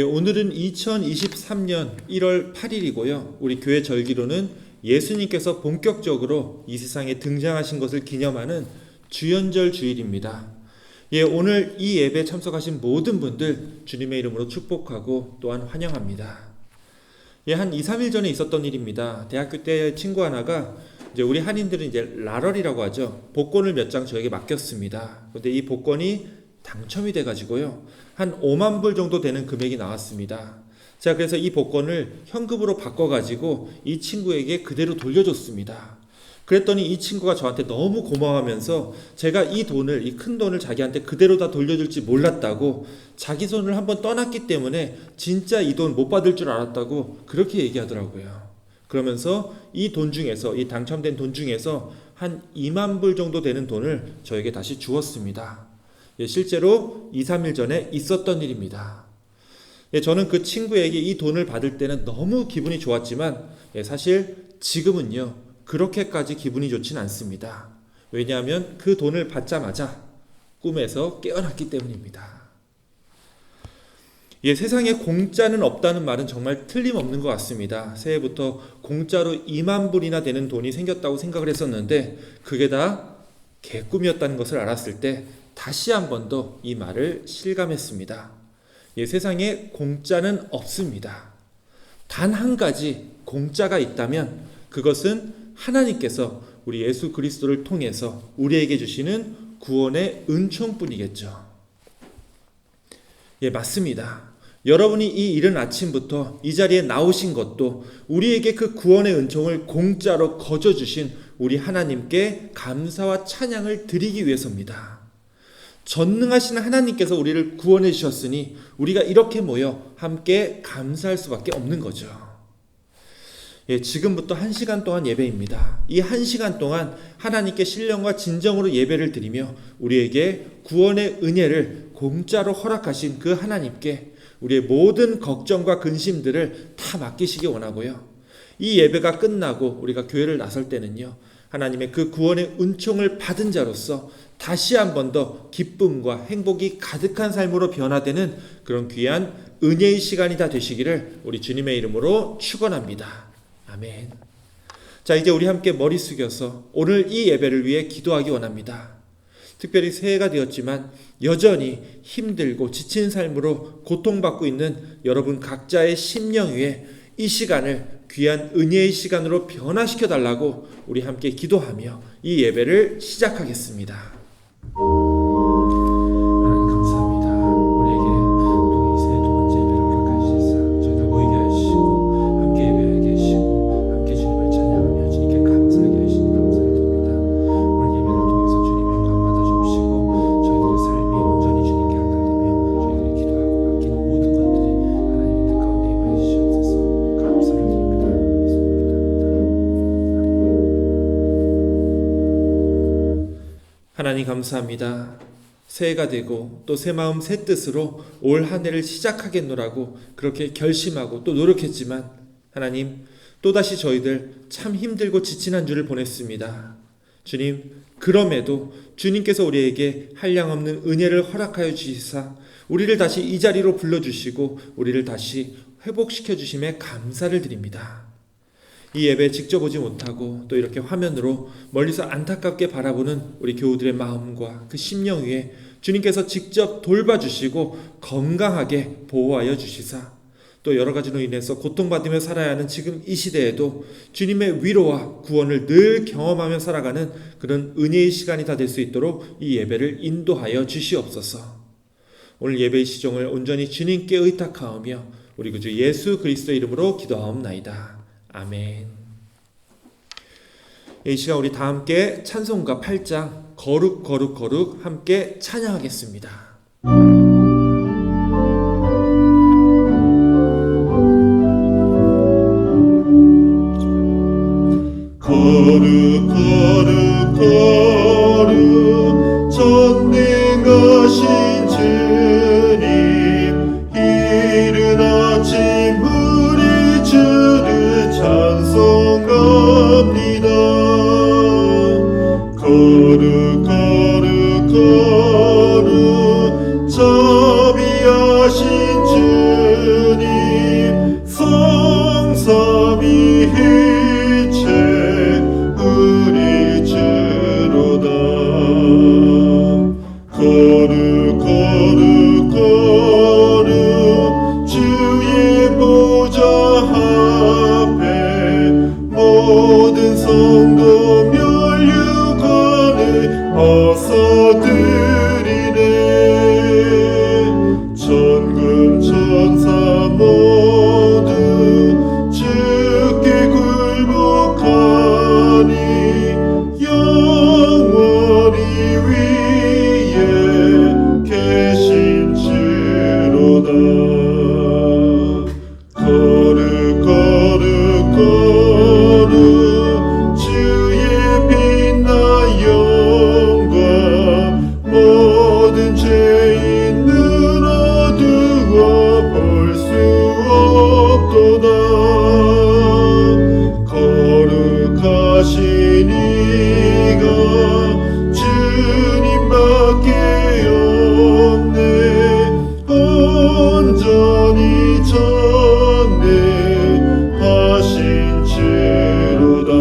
오늘은 2023년 1월 8일이고요. 우리 교회 절기로는 예수님께서 본격적으로 이 세상에 등장하신 것을 기념하는 주연절 주일입니다. 오늘 이 예배에 참석하신 모든 분들 주님의 이름으로 축복하고 또한 환영합니다. 한 2, 3일 전에 있었던 일입니다. 대학교 때 친구 하나가 이제 우리 한인들은 이제 라럴이라고 하죠. 복권을 몇 장 저에게 맡겼습니다. 그런데 이 복권이 당첨이 돼가지고요. 한 5만 불 정도 되는 금액이 나왔습니다. 제가 그래서 이 복권을 현금으로 바꿔가지고 이 친구에게 그대로 돌려줬습니다. 그랬더니 이 친구가 저한테 너무 고마워하면서 제가 이 큰 돈을 자기한테 그대로 다 돌려줄지 몰랐다고, 자기 손을 한번 떠났기 때문에 진짜 이 돈 못 받을 줄 알았다고 그렇게 얘기하더라고요. 그러면서 이 당첨된 돈 중에서 한 2만 불 정도 되는 돈을 저에게 다시 주었습니다. 실제로 2, 3일 전에 있었던 일입니다. 저는 그 친구에게 이 돈을 받을 때는 너무 기분이 좋았지만 사실 지금은요 그렇게까지 기분이 좋진 않습니다. 왜냐하면 그 돈을 받자마자 꿈에서 깨어났기 때문입니다. 세상에 공짜는 없다는 말은 정말 틀림없는 것 같습니다. 새해부터 공짜로 2만 불이나 되는 돈이 생겼다고 생각을 했었는데 그게 다 개꿈이었다는 것을 알았을 때 다시 한 번 더 이 말을 실감했습니다. 세상에 공짜는 없습니다. 단 한 가지 공짜가 있다면 그것은 하나님께서 우리 예수 그리스도를 통해서 우리에게 주시는 구원의 은총뿐이겠죠. 맞습니다. 여러분이 이 이른 아침부터 이 자리에 나오신 것도 우리에게 그 구원의 은총을 공짜로 거저 주신 우리 하나님께 감사와 찬양을 드리기 위해서입니다. 전능하신 하나님께서 우리를 구원해 주셨으니 우리가 이렇게 모여 함께 감사할 수밖에 없는 거죠. 지금부터 1시간 동안 예배입니다. 이 1시간 동안 하나님께 신령과 진정으로 예배를 드리며 우리에게 구원의 은혜를 공짜로 허락하신 그 하나님께 우리의 모든 걱정과 근심들을 다 맡기시기 원하고요. 이 예배가 끝나고 우리가 교회를 나설 때는요, 하나님의 그 구원의 은총을 받은 자로서 다시 한 번 더 기쁨과 행복이 가득한 삶으로 변화되는 그런 귀한 은혜의 시간이 다 되시기를 우리 주님의 이름으로 축원합니다. 아멘. 자, 이제 우리 함께 머리 숙여서 오늘 이 예배를 위해 기도하기 원합니다. 특별히 새해가 되었지만 여전히 힘들고 지친 삶으로 고통받고 있는 여러분 각자의 심령 위에 이 시간을 귀한 은혜의 시간으로 변화시켜 달라고 우리 함께 기도하며 이 예배를 시작하겠습니다. 하나님 감사합니다. 우리에게 또 이 새해 두 번째 예배를 허락하시사 저희들 모이게 하시고 함께 예배하게 하시고 함께 주님을 찬양하며 주님께 감사하게 하시니 감사를 드립니다. 오늘 예배를 통해서 주님 영광 받아 주옵시고 저희들의 삶이 온전히 주님께 하나되며 저희들이 기도하고 맡기는 모든 것들이 하나님의 뜻 가운데 임하여 주시옵소서. 감사를 드립니다. 하나님 감사합니다. 새해가 되고 또 새 마음 새 뜻으로 올 한 해를 시작하겠노라고 그렇게 결심하고 또 노력했지만 하나님 또다시 저희들 참 힘들고 지친 한 주를 보냈습니다. 주님, 그럼에도 주님께서 우리에게 한량없는 은혜를 허락하여 주시사 우리를 다시 이 자리로 불러주시고 우리를 다시 회복시켜 주심에 감사를 드립니다. 이 예배 직접 오지 못하고 또 이렇게 화면으로 멀리서 안타깝게 바라보는 우리 교우들의 마음과 그 심령 위에 주님께서 직접 돌봐주시고 건강하게 보호하여 주시사 또 여러 가지로 인해서 고통받으며 살아야 하는 지금 이 시대에도 주님의 위로와 구원을 늘 경험하며 살아가는 그런 은혜의 시간이 다 될 수 있도록 이 예배를 인도하여 주시옵소서. 오늘 예배의 시종을 온전히 주님께 의탁하오며 우리 구주 예수 그리스도의 이름으로 기도하옵나이다. 아멘. 이 시간 우리 다 함께 찬송가 8장 거룩 거룩 거룩 함께 찬양하겠습니다. 거룩 거룩 거룩 전능하신 주님, 이른 아침 우리 주를 찬송합니다. 거룩 거룩 거룩 자비하신 주 드리네. 천군 천사 모두 주께 굴복하니 영원히 위에 계신 주로다. 거룩 거룩 거룩 주의 빛나 영광 모든 죄인 눈 어두워 볼 수 없도다. 거룩하신 이가 주님밖에 없네. 온전히 전능하신 주로다.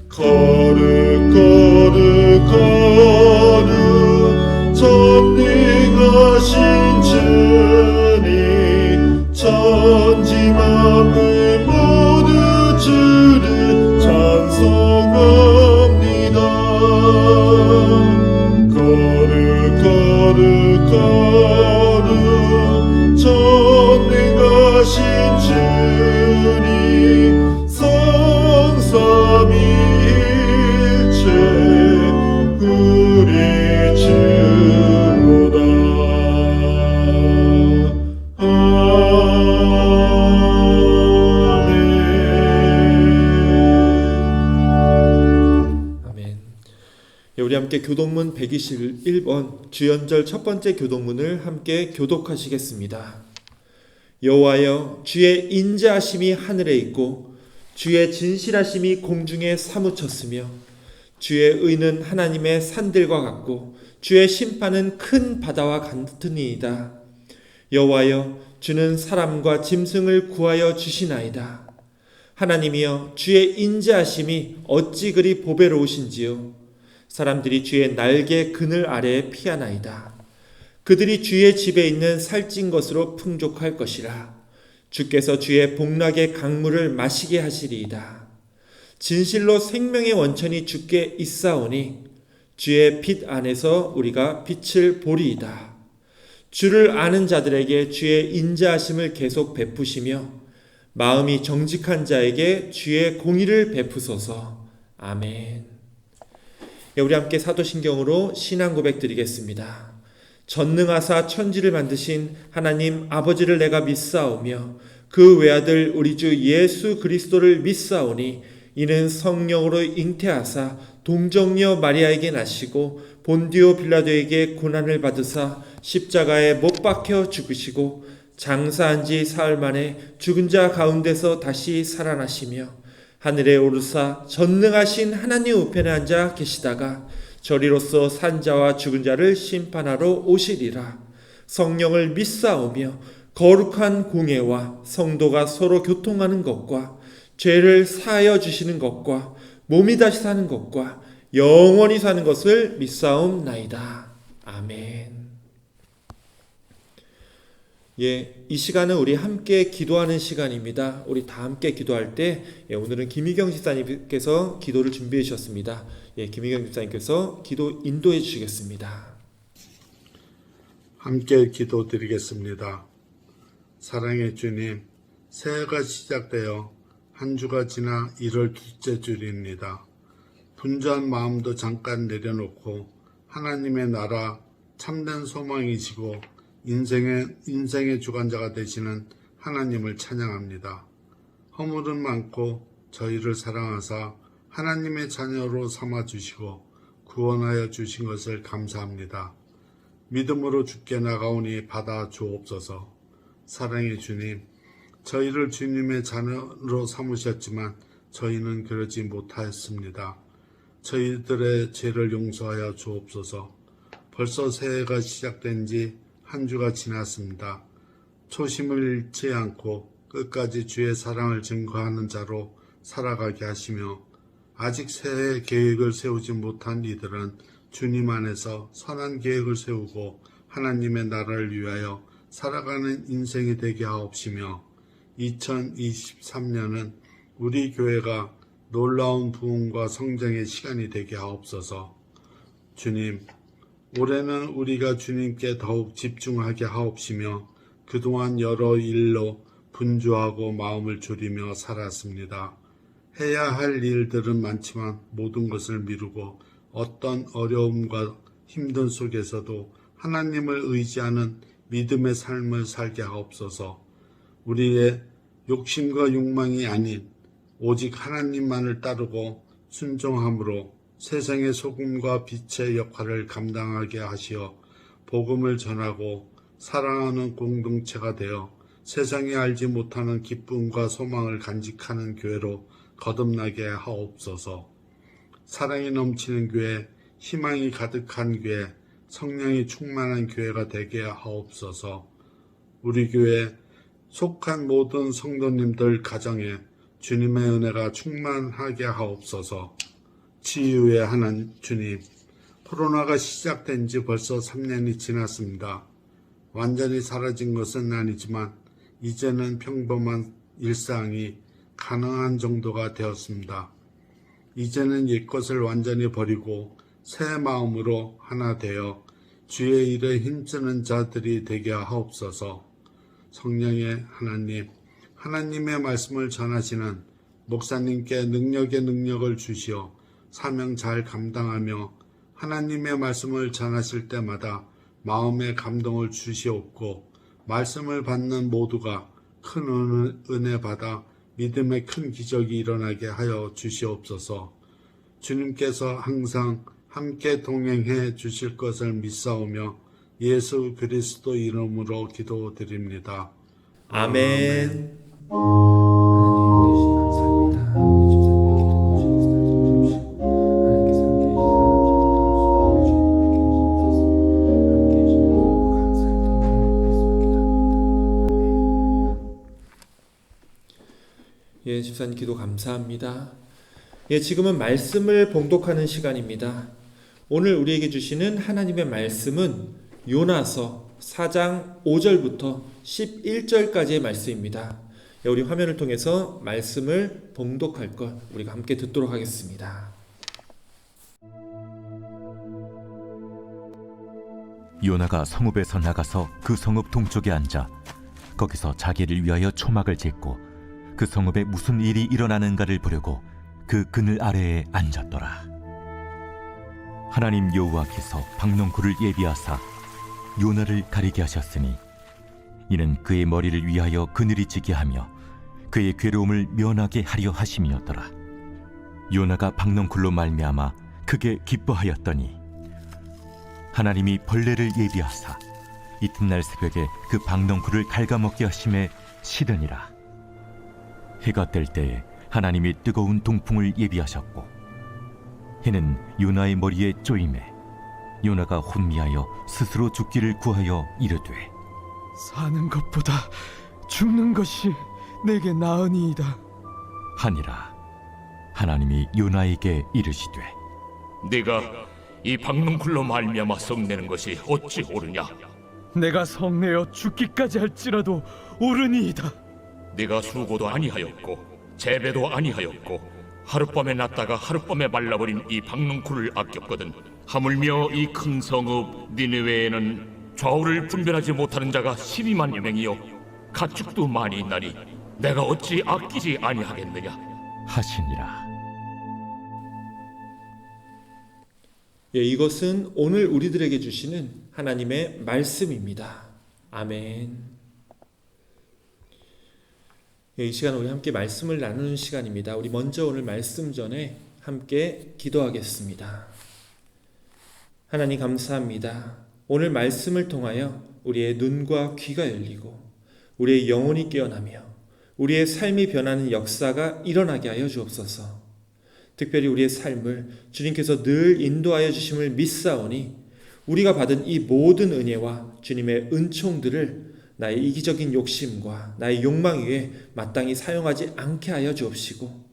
거룩 거룩 거룩 전능하신 주님 천지 만물 모두 주를 찬송합니다. 거룩 거룩 거룩 전능하신 주님 성삼위일체 우리 주로다. 아멘. 우리 함께 교독문 121번 주연절 첫 번째 교독문을 함께 교독하시겠습니다. 여호와여, 주의 인자하심이 하늘에 있고 주의 진실하심이 공중에 사무쳤으며 주의 의는 하나님의 산들과 같고 주의 심판은 큰 바다와 같으니이다. 여호와여, 주는 사람과 짐승을 구하여 주시나이다. 하나님이여, 주의 인자하심이 어찌 그리 보배로우신지요. 사람들이 주의 날개 그늘 아래에 피하나이다. 그들이 주의 집에 있는 살찐 것으로 풍족할 것이라. 주께서 주의 복락의 강물을 마시게 하시리이다. 진실로 생명의 원천이 주께 있사오니 주의 빛 안에서 우리가 빛을 보리이다. 주를 아는 자들에게 주의 인자하심을 계속 베푸시며 마음이 정직한 자에게 주의 공의를 베푸소서. 아멘. 우리 함께 사도신경으로 신앙 고백 드리겠습니다. 전능하사 천지를 만드신 하나님 아버지를 내가 믿사오며 그 외아들 우리 주 예수 그리스도를 믿사오니 이는 성령으로 잉태하사 동정녀 마리아에게 나시고 본디오 빌라도에게 고난을 받으사 십자가에 못 박혀 죽으시고 장사한 지 사흘 만에 죽은 자 가운데서 다시 살아나시며 하늘에 오르사 전능하신 하나님 우편에 앉아 계시다가 저리로서 산 자와 죽은 자를 심판하러 오시리라. 성령을 믿사오며 거룩한 공예와 성도가 서로 교통하는 것과 죄를 사하여 주시는 것과 몸이 다시 사는 것과 영원히 사는 것을 믿사옵나이다. 아멘. 이 시간은 우리 함께 기도하는 시간입니다. 우리 다 함께 기도할 때 오늘은 김희경 집사님께서 기도를 준비해 주셨습니다. 김희경 집사님께서 기도 인도해 주시겠습니다. 함께 기도드리겠습니다. 사랑의 주님, 새해가 시작되어 한 주가 지나 1월 둘째 주일입니다. 분주한 마음도 잠깐 내려놓고 하나님의 나라 참된 소망이시고 인생의 주관자가 되시는 하나님을 찬양합니다. 허물은 많고 저희를 사랑하사 하나님의 자녀로 삼아주시고 구원하여 주신 것을 감사합니다. 믿음으로 주께 나가오니 받아 주옵소서. 사랑의 주님, 저희를 주님의 자녀로 삼으셨지만 저희는 그러지 못하였습니다. 저희들의 죄를 용서하여 주옵소서. 벌써 새해가 시작된 지 한 주가 지났습니다. 초심을 잃지 않고 끝까지 주의 사랑을 증거하는 자로 살아가게 하시며 아직 새해 계획을 세우지 못한 이들은 주님 안에서 선한 계획을 세우고 하나님의 나라를 위하여 살아가는 인생이 되게 하옵시며 2023년은 우리 교회가 놀라운 부흥과 성장의 시간이 되게 하옵소서. 주님, 올해는 우리가 주님께 더욱 집중하게 하옵시며 그동안 여러 일로 분주하고 마음을 졸이며 살았습니다. 해야 할 일들은 많지만 모든 것을 미루고 어떤 어려움과 힘든 속에서도 하나님을 의지하는 믿음의 삶을 살게 하옵소서. 우리의 욕심과 욕망이 아닌 오직 하나님만을 따르고 순종함으로 세상의 소금과 빛의 역할을 감당하게 하시어 복음을 전하고 사랑하는 공동체가 되어 세상이 알지 못하는 기쁨과 소망을 간직하는 교회로 거듭나게 하옵소서. 사랑이 넘치는 교회, 희망이 가득한 교회, 성령이 충만한 교회가 되게 하옵소서. 우리 교회 속한 모든 성도님들 가정에 주님의 은혜가 충만하게 하옵소서. 치유의 하나님 주님, 코로나가 시작된 지 벌써 3년이 지났습니다. 완전히 사라진 것은 아니지만 이제는 평범한 일상이 가능한 정도가 되었습니다. 이제는 옛것을 완전히 버리고 새 마음으로 하나 되어 주의 일에 힘쓰는 자들이 되게 하옵소서. 성령의 하나님, 하나님의 말씀을 전하시는 목사님께 능력의 능력을 주시어 사명 잘 감당하며 하나님의 말씀을 전하실 때마다 마음의 감동을 주시옵고 말씀을 받는 모두가 큰 은혜 받아 믿음의 큰 기적이 일어나게 하여 주시옵소서. 주님께서 항상 함께 동행해 주실 것을 믿사오며 예수 그리스도 이름으로 기도드립니다. 아멘. 예, 집사님 기도 감사합니다. 예, 지금은 말씀을 봉독하는 시간입니다. 오늘 우리에게 주시는 하나님의 말씀은 요나서 4장 5절부터 11절까지의 말씀입니다. 예, 우리 화면을 통해서 말씀을 봉독할 것 우리가 함께 듣도록 하겠습니다. 요나가 성읍에서 나가서 그 성읍 동쪽에 앉아 거기서 자기를 위하여 초막을 짓고 그 성읍에 무슨 일이 일어나는가를 보려고 그 그늘 아래에 앉았더라. 하나님 여호와께서 박농쿨을 예비하사 요나를 가리게 하셨으니 이는 그의 머리를 위하여 그늘이 지게 하며 그의 괴로움을 면하게 하려 하심이었더라. 요나가 박농쿨로 말미암아 크게 기뻐하였더니 하나님이 벌레를 예비하사 이튿날 새벽에 그 박농쿨을 갉아먹게 하심에 시드니라. 해가 뜰 때에 하나님이 뜨거운 동풍을 예비하셨고 해는 요나의 머리에 쪼임에 요나가 혼미하여 스스로 죽기를 구하여 이르되 사는 것보다 죽는 것이 내게 나으니이다 하니라. 하나님이 요나에게 이르시되 네가 이 박농쿨로 말미암아 성내는 것이 어찌 옳으냐? 내가 성내어 죽기까지 할지라도 옳으니이다. 네가 수고도 아니하였고 재배도 아니하였고 하룻밤에 났다가 하룻밤에 말라버린 이 박농쿨을 아꼈거든. 하물며 이 큰 성읍 니느웨에는 좌우를 분별하지 못하는 자가 12만여 명이요 가축도 많이 있나니 내가 어찌 아끼지 아니하겠느냐? 하시니라. 예, 이것은 오늘 우리들에게 주시는 하나님의 말씀입니다. 아멘. 이 시간 우리 함께 말씀을 나누는 시간입니다. 우리 먼저 오늘 말씀 전에 함께 기도하겠습니다. 하나님 감사합니다. 오늘 말씀을 통하여 우리의 눈과 귀가 열리고 우리의 영혼이 깨어나며 우리의 삶이 변하는 역사가 일어나게 하여 주옵소서. 특별히 우리의 삶을 주님께서 늘 인도하여 주심을 믿사오니 우리가 받은 이 모든 은혜와 주님의 은총들을 나의 이기적인 욕심과 나의 욕망 위에 마땅히 사용하지 않게 하여 주옵시고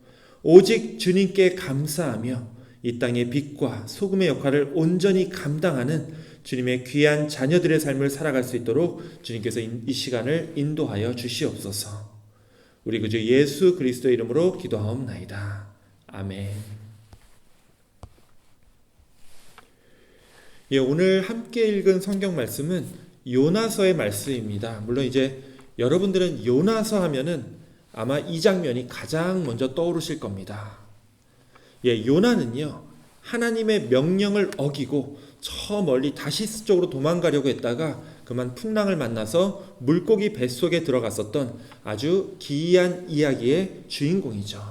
오직 주님께 감사하며 이 땅의 빛과 소금의 역할을 온전히 감당하는 주님의 귀한 자녀들의 삶을 살아갈 수 있도록 주님께서 이 시간을 인도하여 주시옵소서. 우리 구주 예수 그리스도의 이름으로 기도하옵나이다. 아멘. 예, 오늘 함께 읽은 성경 말씀은 요나서의 말씀입니다. 물론 이제 여러분들은 요나서 하면은 아마 이 장면이 가장 먼저 떠오르실 겁니다. 예, 요나는요, 하나님의 명령을 어기고 저 멀리 다시스 쪽으로 도망가려고 했다가 그만 풍랑을 만나서 물고기 뱃속에 들어갔었던 아주 기이한 이야기의 주인공이죠.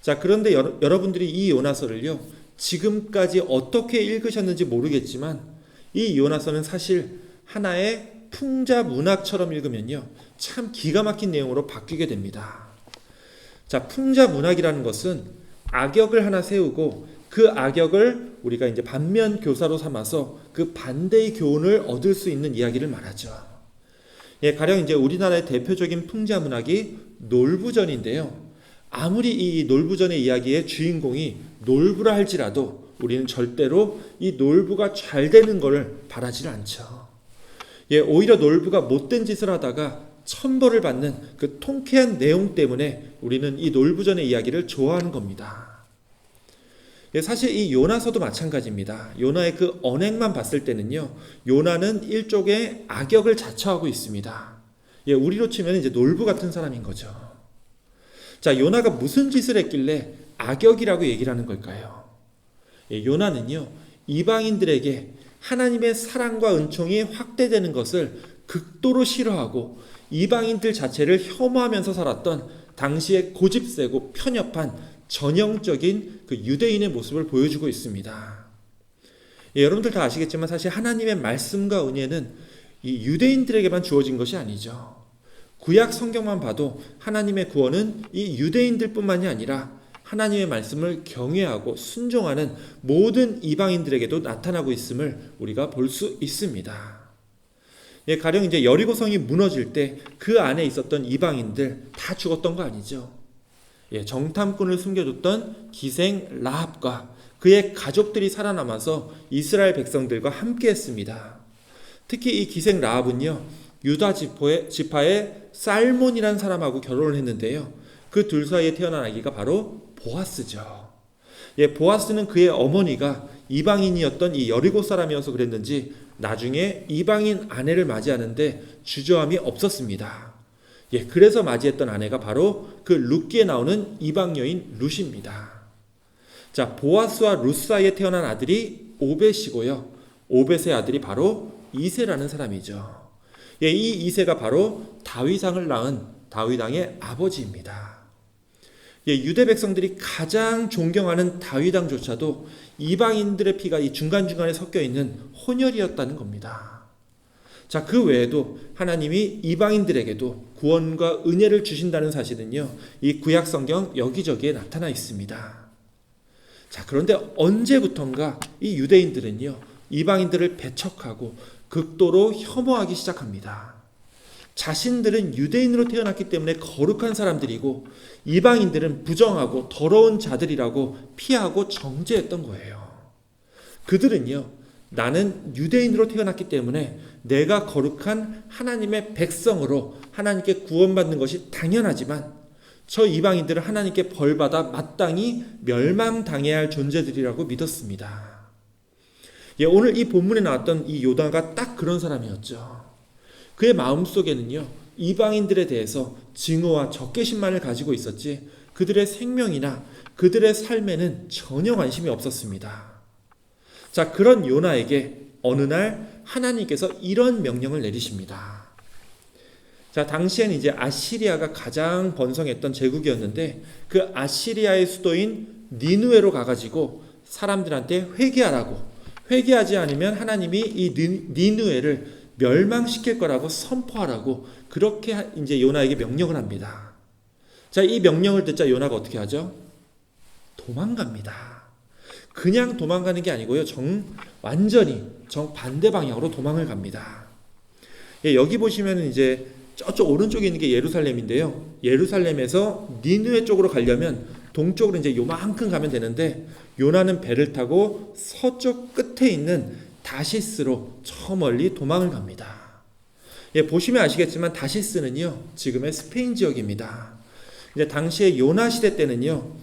자, 그런데 여러분들이 이 요나서를요, 지금까지 어떻게 읽으셨는지 모르겠지만 이 요나서는 사실 하나의 풍자 문학처럼 읽으면요, 참 기가 막힌 내용으로 바뀌게 됩니다. 자, 풍자 문학이라는 것은 악역을 하나 세우고 그 악역을 우리가 이제 반면 교사로 삼아서 그 반대의 교훈을 얻을 수 있는 이야기를 말하죠. 예, 가령 이제 우리나라의 대표적인 풍자 문학이 놀부전인데요. 아무리 이 놀부전의 이야기의 주인공이 놀부라 할지라도 우리는 절대로 이 놀부가 잘 되는 것을 바라지를 않죠. 예, 오히려 놀부가 못된 짓을 하다가 천벌을 받는 그 통쾌한 내용 때문에 우리는 이 놀부전의 이야기를 좋아하는 겁니다. 예, 사실 이 요나서도 마찬가지입니다. 요나의 그 언행만 봤을 때는요, 요나는 일종의 악역을 자처하고 있습니다. 예, 우리로 치면 이제 놀부 같은 사람인 거죠. 자, 요나가 무슨 짓을 했길래 악역이라고 얘기를 하는 걸까요? 예, 요나는요, 이방인들에게 하나님의 사랑과 은총이 확대되는 것을 극도로 싫어하고 이방인들 자체를 혐오하면서 살았던 당시의 고집세고 편협한 전형적인 그 유대인의 모습을 보여주고 있습니다. 예, 여러분들 다 아시겠지만 사실 하나님의 말씀과 은혜는 이 유대인들에게만 주어진 것이 아니죠. 구약 성경만 봐도 하나님의 구원은 이 유대인들뿐만이 아니라 하나님의 말씀을 경외하고 순종하는 모든 이방인들에게도 나타나고 있음을 우리가 볼 수 있습니다. 예, 가령 이제 여리고성이 무너질 때 그 안에 있었던 이방인들 다 죽었던 거 아니죠. 예, 정탐꾼을 숨겨줬던 기생 라합과 그의 가족들이 살아남아서 이스라엘 백성들과 함께했습니다. 특히 이 기생 라합은요, 유다 지파의 살몬이라는 사람하고 결혼을 했는데요, 그 둘 사이에 태어난 아기가 바로 보아스죠. 예, 보아스는 그의 어머니가 이방인이었던 이 여리고 사람이어서 그랬는지 나중에 이방인 아내를 맞이하는데 주저함이 없었습니다. 예, 그래서 맞이했던 아내가 바로 그 룻기에 나오는 이방 여인 룻입니다. 자, 보아스와 룻 사이에 태어난 아들이 오벳이고요. 오벳의 아들이 바로 이새라는 사람이죠. 예, 이 이새가 바로 다윗왕을 낳은 다윗 왕의 아버지입니다. 예, 유대 백성들이 가장 존경하는 다윗 왕조차도 이방인들의 피가 이 중간중간에 섞여 있는 혼혈이었다는 겁니다. 자, 그 외에도 하나님이 이방인들에게도 구원과 은혜를 주신다는 사실은요, 이 구약 성경 여기저기에 나타나 있습니다. 자, 그런데 언제부턴가 이 유대인들은요, 이방인들을 배척하고 극도로 혐오하기 시작합니다. 자신들은 유대인으로 태어났기 때문에 거룩한 사람들이고 이방인들은 부정하고 더러운 자들이라고 피하고 정죄했던 거예요. 그들은요, 나는 유대인으로 태어났기 때문에 내가 거룩한 하나님의 백성으로 하나님께 구원받는 것이 당연하지만 저 이방인들은 하나님께 벌받아 마땅히 멸망당해야 할 존재들이라고 믿었습니다. 예, 오늘 이 본문에 나왔던 이 요나가 딱 그런 사람이었죠. 그의 마음속에는요, 이방인들에 대해서 증오와 적개심만을 가지고 있었지 그들의 생명이나 그들의 삶에는 전혀 관심이 없었습니다. 자, 그런 요나에게 어느 날 하나님께서 이런 명령을 내리십니다. 자, 당시에는 이제 아시리아가 가장 번성했던 제국이었는데 그 아시리아의 수도인 니느웨로 가가지고 사람들한테 회개하라고, 회개하지 않으면 하나님이 이 니느웨를 멸망시킬 거라고 선포하라고 그렇게 이제 요나에게 명령을 합니다. 자, 이 명령을 듣자 요나가 어떻게 하죠? 도망갑니다. 그냥 도망가는 게 아니고요, 완전히 정반대 방향으로 도망을 갑니다. 예, 여기 보시면 이제 저쪽 오른쪽에 있는 게 예루살렘인데요. 예루살렘에서 니느웨 쪽으로 가려면 동쪽으로 이제 요만큼 가면 되는데 요나는 배를 타고 서쪽 끝에 있는 다시스로 저 멀리 도망을 갑니다. 예, 보시면 아시겠지만 다시스는요, 지금의 스페인 지역입니다. 이제 당시에 요나 시대 때는요,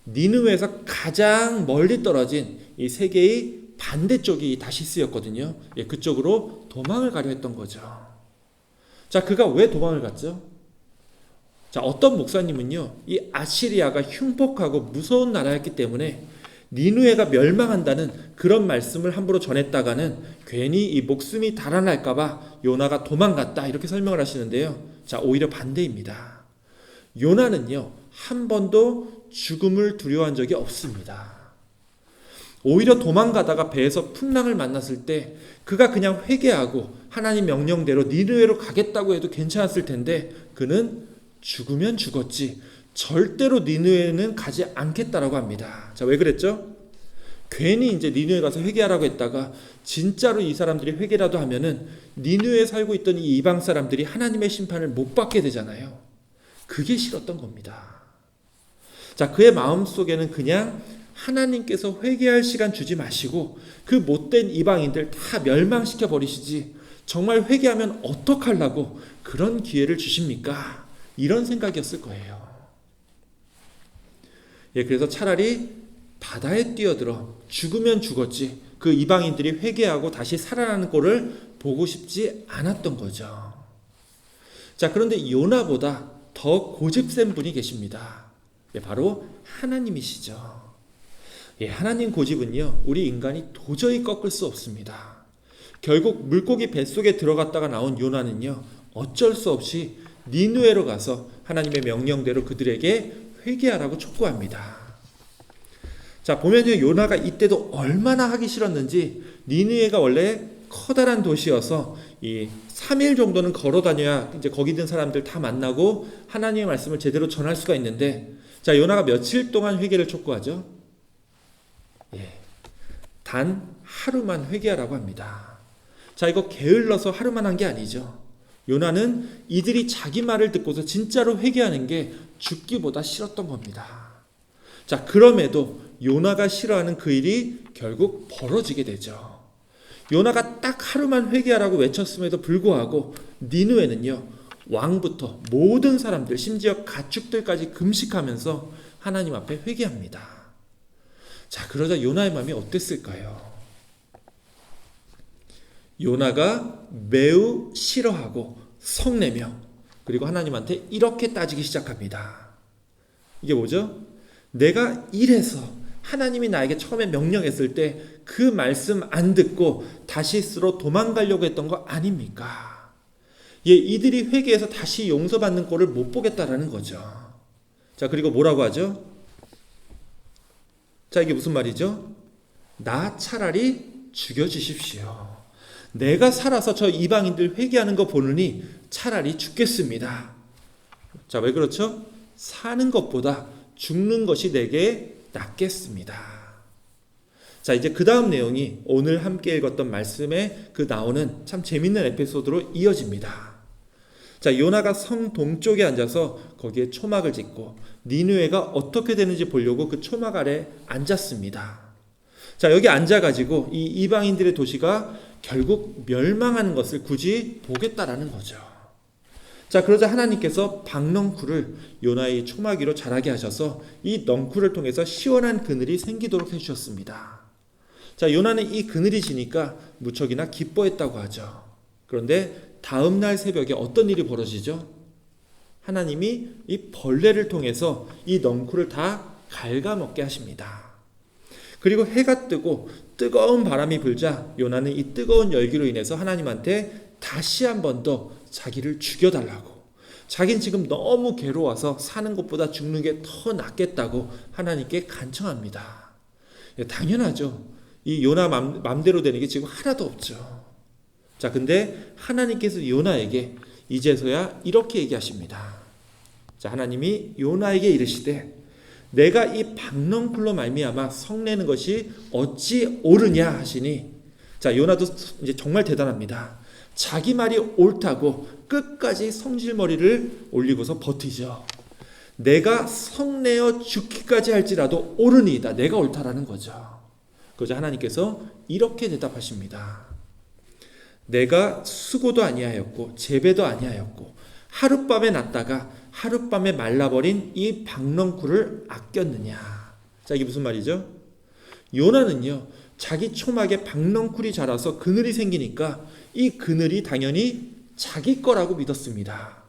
니느웨에서 가장 멀리 떨어진 이 세계의 반대쪽이 다시스였거든요. 예, 그쪽으로 도망을 가려 했던 거죠. 자, 그가 왜 도망을 갔죠? 자, 어떤 목사님은요, 이 아시리아가 흉폭하고 무서운 나라였기 때문에 니누에가 멸망한다는 그런 말씀을 함부로 전했다가는 괜히 이 목숨이 달아날까봐 요나가 도망갔다, 이렇게 설명을 하시는데요. 자, 오히려 반대입니다. 요나는요, 한 번도 죽음을 두려워한 적이 없습니다. 오히려 도망가다가 배에서 풍랑을 만났을 때 그가 그냥 회개하고 하나님 명령대로 니느웨로 가겠다고 해도 괜찮았을 텐데 그는 죽으면 죽었지 절대로 니느웨는 가지 않겠다라고 합니다. 자, 왜 그랬죠? 괜히 이제 니느웨 가서 회개하라고 했다가 진짜로 이 사람들이 회개라도 하면은 니느웨에 살고 있던 이 이방 사람들이 하나님의 심판을 못 받게 되잖아요. 그게 싫었던 겁니다. 자, 그의 마음속에는 그냥 하나님께서 회개할 시간 주지 마시고 그 못된 이방인들 다 멸망시켜 버리시지 정말 회개하면 어떡하려고 그런 기회를 주십니까? 이런 생각이었을 거예요. 예, 그래서 차라리 바다에 뛰어들어 죽으면 죽었지 그 이방인들이 회개하고 다시 살아나는 꼴을 보고 싶지 않았던 거죠. 자, 그런데 요나보다 더 고집센 분이 계십니다. 예, 바로 하나님이시죠. 예, 하나님 고집은요, 우리 인간이 도저히 꺾을 수 없습니다. 결국 물고기 뱃속에 들어갔다가 나온 요나는요, 어쩔 수 없이 니느웨로 가서 하나님의 명령대로 그들에게 회개하라고 촉구합니다. 자, 보면요, 요나가 이때도 얼마나 하기 싫었는지 니느웨가 원래 커다란 도시여서 이 3일 정도는 걸어 다녀야 이제 거기 있는 사람들 다 만나고 하나님의 말씀을 제대로 전할 수가 있는데, 자, 요나가 며칠 동안 회개를 촉구하죠? 예, 단 하루만 회개하라고 합니다. 자, 이거 게을러서 하루만 한 게 아니죠. 요나는 이들이 자기 말을 듣고서 진짜로 회개하는 게 죽기보다 싫었던 겁니다. 자, 그럼에도 요나가 싫어하는 그 일이 결국 벌어지게 되죠. 요나가 딱 하루만 회개하라고 외쳤음에도 불구하고 니느웨는요, 왕부터 모든 사람들 심지어 가축들까지 금식하면서 하나님 앞에 회개합니다. 자, 그러자 요나의 마음이 어땠을까요? 요나가 매우 싫어하고 성내며 그리고 하나님한테 이렇게 따지기 시작합니다. 이게 뭐죠? 내가 이래서 하나님이 나에게 처음에 명령했을 때 그 말씀 안 듣고 다시스로 도망가려고 했던 거 아닙니까? 예, 이들이 회개해서 다시 용서받는 꼴을 못 보겠다라는 거죠. 자, 그리고 뭐라고 하죠? 자, 이게 무슨 말이죠? 나 차라리 죽여주십시오. 내가 살아서 저 이방인들 회개하는 거 보느니 차라리 죽겠습니다. 자, 왜 그렇죠? 사는 것보다 죽는 것이 내게 낫겠습니다. 자, 이제 그 다음 내용이 오늘 함께 읽었던 말씀에 그 나오는 참 재밌는 에피소드로 이어집니다. 자, 요나가 성 동쪽에 앉아서 거기에 초막을 짓고 니느웨가 어떻게 되는지 보려고 그 초막 아래 앉았습니다. 자, 여기 앉아가지고 이 이방인들의 도시가 결국 멸망하는 것을 굳이 보겠다라는 거죠. 자, 그러자 하나님께서 박넝쿨을 요나의 초막 위로 자라게 하셔서 이 넝쿨을 통해서 시원한 그늘이 생기도록 해주셨습니다. 자, 요나는 이 그늘이 지니까 무척이나 기뻐했다고 하죠. 그런데 다음 날 새벽에 어떤 일이 벌어지죠? 하나님이 이 벌레를 통해서 이 넝쿨을 다 갉아먹게 하십니다. 그리고 해가 뜨고 뜨거운 바람이 불자 요나는 이 뜨거운 열기로 인해서 하나님한테 다시 한 번 더 자기를 죽여달라고, 자긴 지금 너무 괴로워서 사는 것보다 죽는 게 더 낫겠다고 하나님께 간청합니다. 당연하죠. 이 요나 맘대로 되는 게 지금 하나도 없죠. 자, 근데 하나님께서 요나에게 이제서야 이렇게 얘기하십니다. 자, 하나님이 요나에게 이르시되 내가 이 박넝쿨로 말미암아 성내는 것이 어찌 옳으냐 하시니, 자, 요나도 이제 정말 대단합니다. 자기 말이 옳다고 끝까지 성질머리를 올리고서 버티죠. 내가 성내어 죽기까지 할지라도 옳으니이다. 내가 옳다라는 거죠. 그러자 하나님께서 이렇게 대답하십니다. 내가 수고도 아니하였고 재배도 아니하였고 하룻밤에 났다가 하룻밤에 말라버린 이 박넝쿨을 아꼈느냐. 자, 이게 무슨 말이죠? 요나는요, 자기 초막에 박넝쿨이 자라서 그늘이 생기니까 이 그늘이 당연히 자기 거라고 믿었습니다.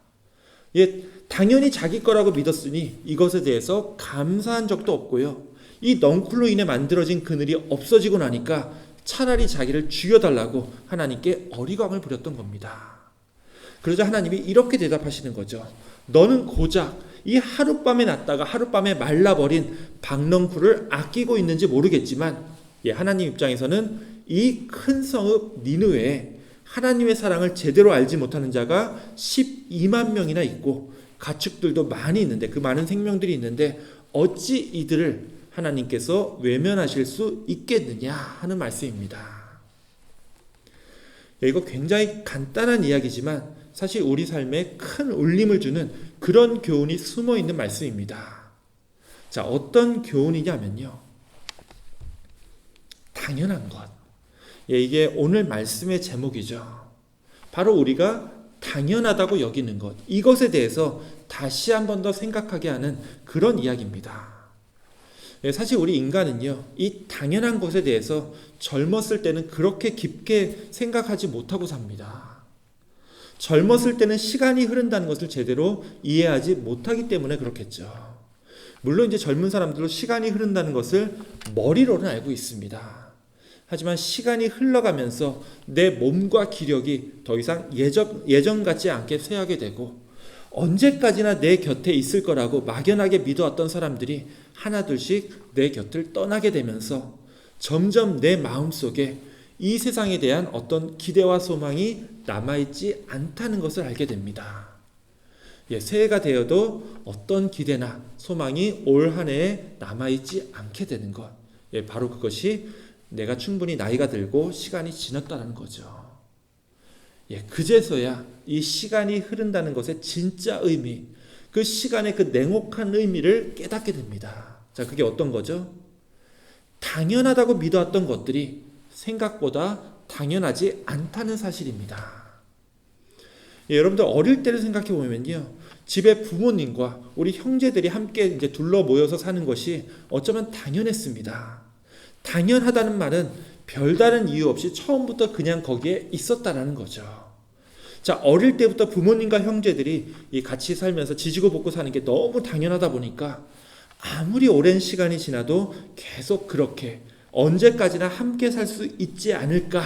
예, 당연히 자기 거라고 믿었으니 이것에 대해서 감사한 적도 없고요. 이 넝쿨로 인해 만들어진 그늘이 없어지고 나니까 차라리 자기를 죽여달라고 하나님께 어리광을 부렸던 겁니다. 그러자 하나님이 이렇게 대답하시는 거죠. 너는 고작 이 하룻밤에 났다가 하룻밤에 말라버린 박넝쿨을 아끼고 있는지 모르겠지만 하나님 입장에서는 이 큰 성읍 니느웨에 하나님의 사랑을 제대로 알지 못하는 자가 12만 명이나 있고 가축들도 많이 있는데, 그 많은 생명들이 있는데 어찌 이들을 하나님께서 외면하실 수 있겠느냐 하는 말씀입니다. 이거 굉장히 간단한 이야기지만 사실 우리 삶에 큰 울림을 주는 그런 교훈이 숨어 있는 말씀입니다. 자, 어떤 교훈이냐면요, 당연한 것. 이게 오늘 말씀의 제목이죠. 바로 우리가 당연하다고 여기는 것, 이것에 대해서 다시 한 번 더 생각하게 하는 그런 이야기입니다. 사실 우리 인간은요, 이 당연한 것에 대해서 젊었을 때는 그렇게 깊게 생각하지 못하고 삽니다. 젊었을 때는 시간이 흐른다는 것을 제대로 이해하지 못하기 때문에 그렇겠죠. 물론 이제 젊은 사람들도 시간이 흐른다는 것을 머리로는 알고 있습니다. 하지만 시간이 흘러가면서 내 몸과 기력이 더 이상 예전 같지 않게 쇠하게 되고, 언제까지나 내 곁에 있을 거라고 막연하게 믿어왔던 사람들이 하나둘씩 내 곁을 떠나게 되면서 점점 내 마음속에 이 세상에 대한 어떤 기대와 소망이 남아있지 않다는 것을 알게 됩니다. 새해가 되어도 어떤 기대나 소망이 올 한 해에 남아있지 않게 되는 것, 바로 그것이 내가 충분히 나이가 들고 시간이 지났다는 거죠. 그제서야 이 시간이 흐른다는 것의 진짜 의미, 그 시간의 그 냉혹한 의미를 깨닫게 됩니다. 자, 그게 어떤 거죠? 당연하다고 믿어왔던 것들이 생각보다 당연하지 않다는 사실입니다. 여러분들 어릴 때를 생각해 보면요, 집에 부모님과 우리 형제들이 함께 이제 둘러 모여서 사는 것이 어쩌면 당연했습니다. 당연하다는 말은 별다른 이유 없이 처음부터 그냥 거기에 있었다라는 거죠. 자, 어릴 때부터 부모님과 형제들이 같이 살면서 지지고 볶고 사는 게 너무 당연하다 보니까 아무리 오랜 시간이 지나도 계속 그렇게 언제까지나 함께 살 수 있지 않을까,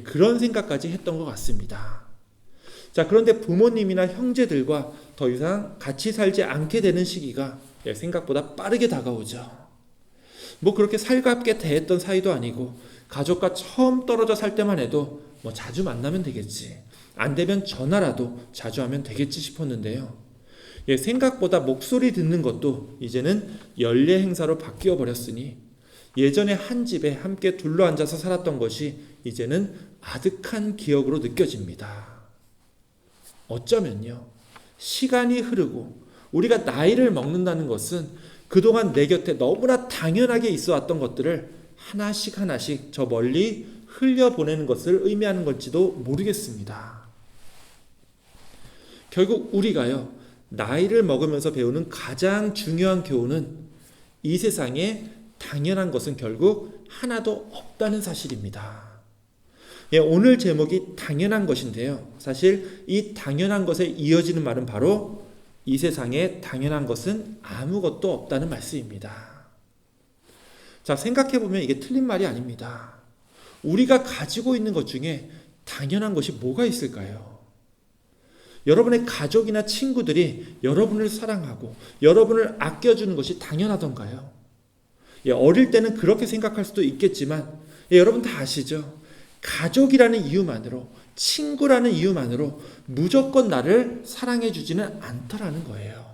그런 생각까지 했던 것 같습니다. 자, 그런데 부모님이나 형제들과 더 이상 같이 살지 않게 되는 시기가 생각보다 빠르게 다가오죠. 뭐 그렇게 살갑게 대했던 사이도 아니고, 가족과 처음 떨어져 살 때만 해도 뭐 자주 만나면 되겠지, 안 되면 전화라도 자주 하면 되겠지 싶었는데요. 생각보다 목소리 듣는 것도 이제는 연례 행사로 바뀌어 버렸으니 예전에 한 집에 함께 둘러앉아서 살았던 것이 이제는 아득한 기억으로 느껴집니다. 어쩌면요, 시간이 흐르고 우리가 나이를 먹는다는 것은 그동안 내 곁에 너무나 당연하게 있어 왔던 것들을 하나씩 하나씩 저 멀리 흘려보내는 것을 의미하는 건지도 모르겠습니다. 결국 우리가요, 나이를 먹으면서 배우는 가장 중요한 교훈은 이 세상에 당연한 것은 결국 하나도 없다는 사실입니다. 오늘 제목이 당연한 것인데요, 사실 이 당연한 것에 이어지는 말은 바로 이 세상에 당연한 것은 아무것도 없다는 말씀입니다. 자, 생각해보면 이게 틀린 말이 아닙니다. 우리가 가지고 있는 것 중에 당연한 것이 뭐가 있을까요? 여러분의 가족이나 친구들이 여러분을 사랑하고 여러분을 아껴주는 것이 당연하던가요? 어릴 때는 그렇게 생각할 수도 있겠지만, 여러분 다 아시죠? 가족이라는 이유만으로, 친구라는 이유만으로 무조건 나를 사랑해 주지는 않더라는 거예요.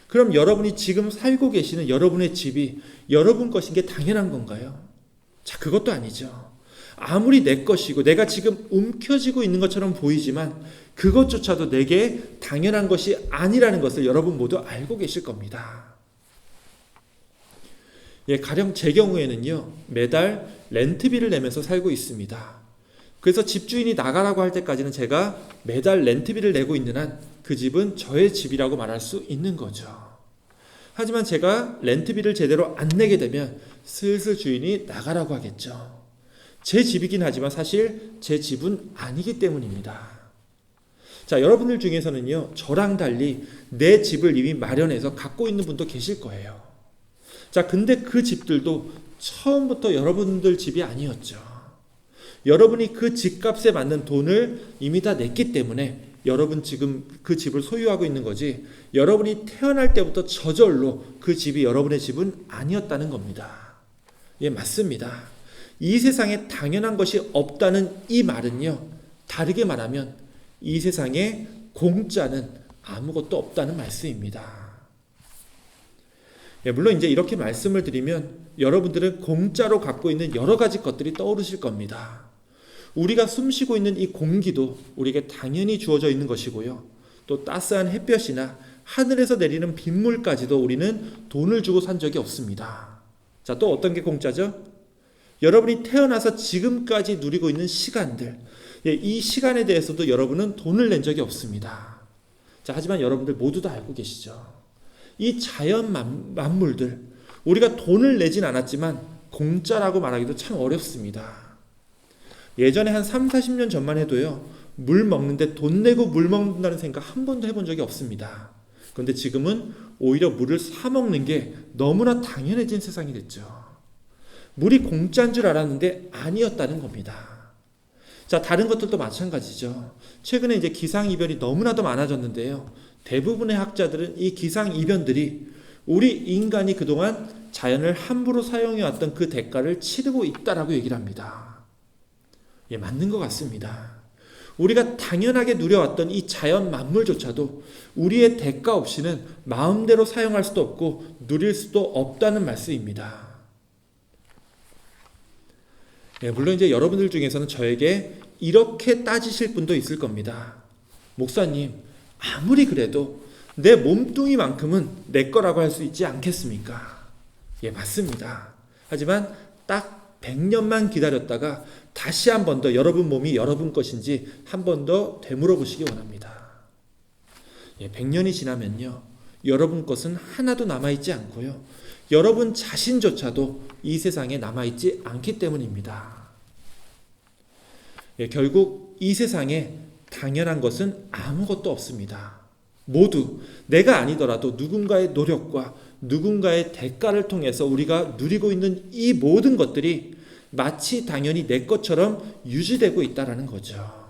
그럼 여러분이 지금 살고 계시는 여러분의 집이 여러분 것인 게 당연한 건가요? 자, 그것도 아니죠. 아무리 내 것이고 내가 지금 움켜쥐고 있는 것처럼 보이지만 그것조차도 내게 당연한 것이 아니라는 것을 여러분 모두 알고 계실 겁니다. 가령 제 경우에는요, 매달 렌트비를 내면서 살고 있습니다. 그래서 집주인이 나가라고 할 때까지는 제가 매달 렌트비를 내고 있는 한 그 집은 저의 집이라고 말할 수 있는 거죠. 하지만 제가 렌트비를 제대로 안 내게 되면 슬슬 주인이 나가라고 하겠죠. 제 집이긴 하지만 사실 제 집은 아니기 때문입니다. 자, 여러분들 중에서는요, 저랑 달리 내 집을 이미 마련해서 갖고 있는 분도 계실 거예요. 자, 근데 그 집들도 처음부터 여러분들 집이 아니었죠. 여러분이 그 집값에 맞는 돈을 이미 다 냈기 때문에 여러분 지금 그 집을 소유하고 있는 거지, 여러분이 태어날 때부터 저절로 그 집이 여러분의 집은 아니었다는 겁니다. 예, 맞습니다. 이 세상에 당연한 것이 없다는 이 말은요, 다르게 말하면 이 세상에 공짜는 아무것도 없다는 말씀입니다. 예, 물론 이제 이렇게 말씀을 드리면 여러분들은 공짜로 갖고 있는 여러 가지 것들이 떠오르실 겁니다. 우리가 숨쉬고 있는 이 공기도 우리에게 당연히 주어져 있는 것이고요. 또 따스한 햇볕이나 하늘에서 내리는 빗물까지도 우리는 돈을 주고 산 적이 없습니다. 자, 또 어떤 게 공짜죠? 여러분이 태어나서 지금까지 누리고 있는 시간들, 이 시간에 대해서도 여러분은 돈을 낸 적이 없습니다. 자, 하지만 여러분들 모두 다 알고 계시죠? 이 자연 만물들, 우리가 돈을 내진 않았지만 공짜라고 말하기도 참 어렵습니다. 예전에 한 3, 40년 전만 해도요, 물 먹는데 돈 내고 물 먹는다는 생각 한 번도 해본 적이 없습니다. 그런데 지금은 오히려 물을 사 먹는 게 너무나 당연해진 세상이 됐죠. 물이 공짜인 줄 알았는데 아니었다는 겁니다. 자, 다른 것들도 마찬가지죠. 최근에 이제 기상이변이 너무나도 많아졌는데요. 대부분의 학자들은 이 기상이변들이 우리 인간이 그동안 자연을 함부로 사용해왔던 그 대가를 치르고 있다라고 얘기를 합니다. 예, 맞는 것 같습니다. 우리가 당연하게 누려왔던 이 자연 만물조차도 우리의 대가 없이는 마음대로 사용할 수도 없고 누릴 수도 없다는 말씀입니다. 예, 물론 이제 여러분들 중에서는 저에게 이렇게 따지실 분도 있을 겁니다. 목사님, 아무리 그래도 내 몸뚱이만큼은 내 거라고 할 수 있지 않겠습니까? 예, 맞습니다. 하지만 딱 100년만 기다렸다가 다시 한 번 더 여러분 몸이 여러분 것인지 한 번 더 되물어 보시기 원합니다. 예, 100년이 지나면요, 여러분 것은 하나도 남아있지 않고요, 여러분 자신조차도 이 세상에 남아있지 않기 때문입니다. 예, 결국 이 세상에 당연한 것은 아무것도 없습니다. 모두 내가 아니더라도 누군가의 노력과 누군가의 대가를 통해서 우리가 누리고 있는 이 모든 것들이 마치 당연히 내 것처럼 유지되고 있다는 거죠.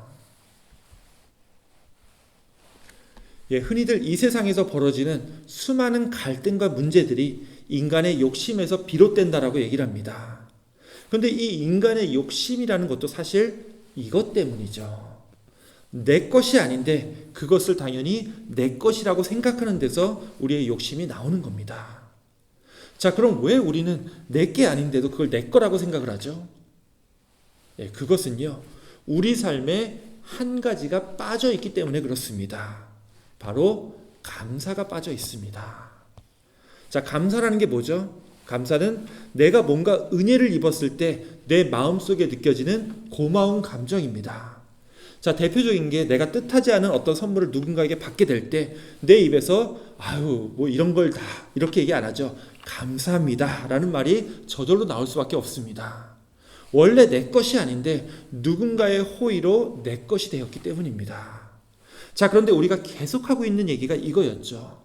예, 흔히들 이 세상에서 벌어지는 수많은 갈등과 문제들이 인간의 욕심에서 비롯된다라고 얘기를 합니다. 그런데 이 인간의 욕심이라는 것도 사실 이것 때문이죠. 내 것이 아닌데 그것을 당연히 내 것이라고 생각하는 데서 우리의 욕심이 나오는 겁니다. 자, 그럼 왜 우리는 내 게 아닌데도 그걸 내 거라고 생각을 하죠? 예, 그것은요, 우리 삶에 한 가지가 빠져 있기 때문에 그렇습니다. 바로 감사가 빠져 있습니다. 자, 감사라는 게 뭐죠? 감사는 내가 뭔가 은혜를 입었을 때 내 마음속에 느껴지는 고마운 감정입니다. 자, 대표적인 게 내가 뜻하지 않은 어떤 선물을 누군가에게 받게 될 때 내 입에서 아유, 뭐 이런 걸 다 이렇게 얘기 안 하죠. 감사합니다 라는 말이 저절로 나올 수밖에 없습니다. 원래 내 것이 아닌데 누군가의 호의로 내 것이 되었기 때문입니다. 자, 그런데 우리가 계속하고 있는 얘기가 이거였죠.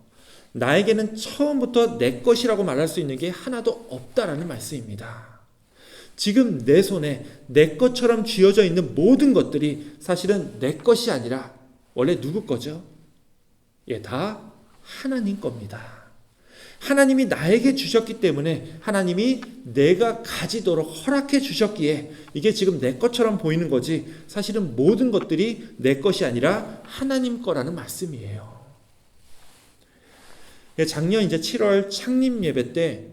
나에게는 처음부터 내 것이라고 말할 수 있는 게 하나도 없다라는 말씀입니다. 지금 내 손에 내 것처럼 쥐어져 있는 모든 것들이 사실은 내 것이 아니라 원래 누구 거죠? 예, 다 하나님 겁니다. 하나님이 나에게 주셨기 때문에 하나님이 내가 가지도록 허락해 주셨기에 이게 지금 내 것처럼 보이는 거지, 사실은 모든 것들이 내 것이 아니라 하나님 거라는 말씀이에요. 작년 이제 7월 창립 예배 때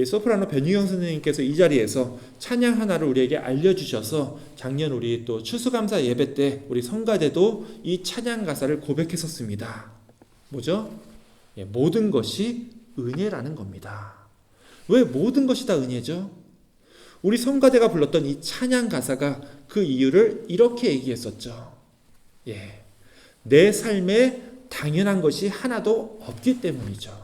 소프라노 변유경 선생님께서 이 자리에서 찬양 하나를 우리에게 알려주셔서 작년 우리 또 추수감사 예배 때 우리 성가대도 이 찬양 가사를 고백했었습니다. 뭐죠? 예, 모든 것이 은혜라는 겁니다. 왜 모든 것이 다 은혜죠? 우리 성가대가 불렀던 이 찬양 가사가 그 이유를 이렇게 얘기했었죠. 예, 내 삶에 당연한 것이 하나도 없기 때문이죠.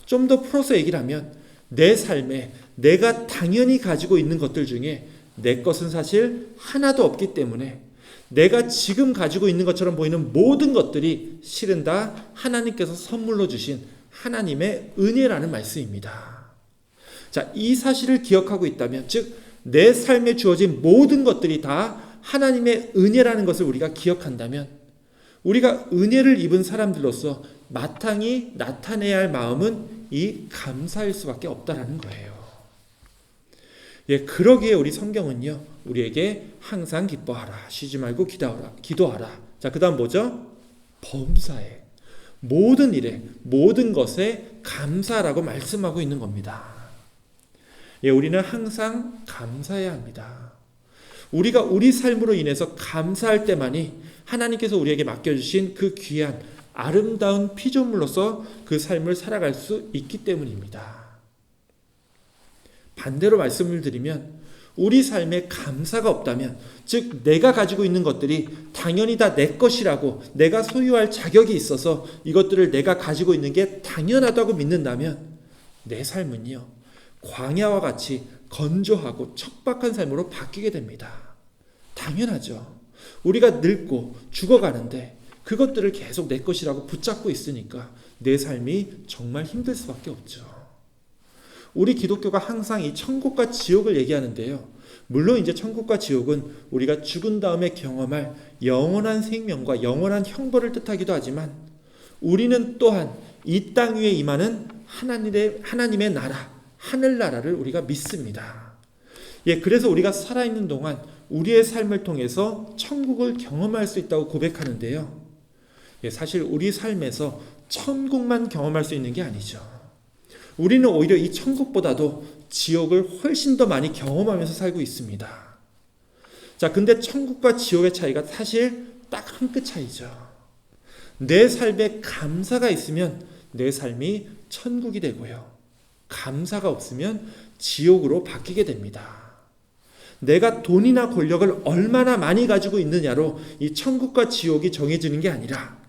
좀 더 풀어서 얘기를 하면 내 삶에 내가 당연히 가지고 있는 것들 중에 내 것은 사실 하나도 없기 때문에 내가 지금 가지고 있는 것처럼 보이는 모든 것들이 실은 다 하나님께서 선물로 주신 하나님의 은혜라는 말씀입니다. 자, 이 사실을 기억하고 있다면, 즉 내 삶에 주어진 모든 것들이 다 하나님의 은혜라는 것을 우리가 기억한다면, 우리가 은혜를 입은 사람들로서 마땅히 나타내야 할 마음은 이 감사일 수밖에 없다라는 거예요. 예, 그러기에 우리 성경은요, 우리에게 항상 기뻐하라, 쉬지 말고 기도하라. 자, 그 다음 뭐죠? 범사에, 모든 일에, 모든 것에 감사라고 말씀하고 있는 겁니다. 예, 우리는 항상 감사해야 합니다. 우리가 우리 삶으로 인해서 감사할 때만이 하나님께서 우리에게 맡겨주신 그 귀한 아름다운 피조물로서 그 삶을 살아갈 수 있기 때문입니다. 반대로 말씀을 드리면, 우리 삶에 감사가 없다면, 즉 내가 가지고 있는 것들이 당연히 다 내 것이라고, 내가 소유할 자격이 있어서 이것들을 내가 가지고 있는 게 당연하다고 믿는다면 내 삶은요, 광야와 같이 건조하고 척박한 삶으로 바뀌게 됩니다. 당연하죠. 우리가 늙고 죽어가는데 그것들을 계속 내 것이라고 붙잡고 있으니까 내 삶이 정말 힘들 수밖에 없죠. 우리 기독교가 항상 이 천국과 지옥을 얘기하는데요, 물론 이제 천국과 지옥은 우리가 죽은 다음에 경험할 영원한 생명과 영원한 형벌을 뜻하기도 하지만, 우리는 또한 이 땅 위에 임하는 하나님의 나라, 하늘나라를 우리가 믿습니다. 예, 그래서 우리가 살아있는 동안 우리의 삶을 통해서 천국을 경험할 수 있다고 고백하는데요, 예, 사실 우리 삶에서 천국만 경험할 수 있는 게 아니죠. 우리는 오히려 이 천국보다도 지옥을 훨씬 더 많이 경험하면서 살고 있습니다. 자, 근데 천국과 지옥의 차이가 사실 딱 한 끗 차이죠. 내 삶에 감사가 있으면 내 삶이 천국이 되고요, 감사가 없으면 지옥으로 바뀌게 됩니다. 내가 돈이나 권력을 얼마나 많이 가지고 있느냐로 이 천국과 지옥이 정해지는 게 아니라,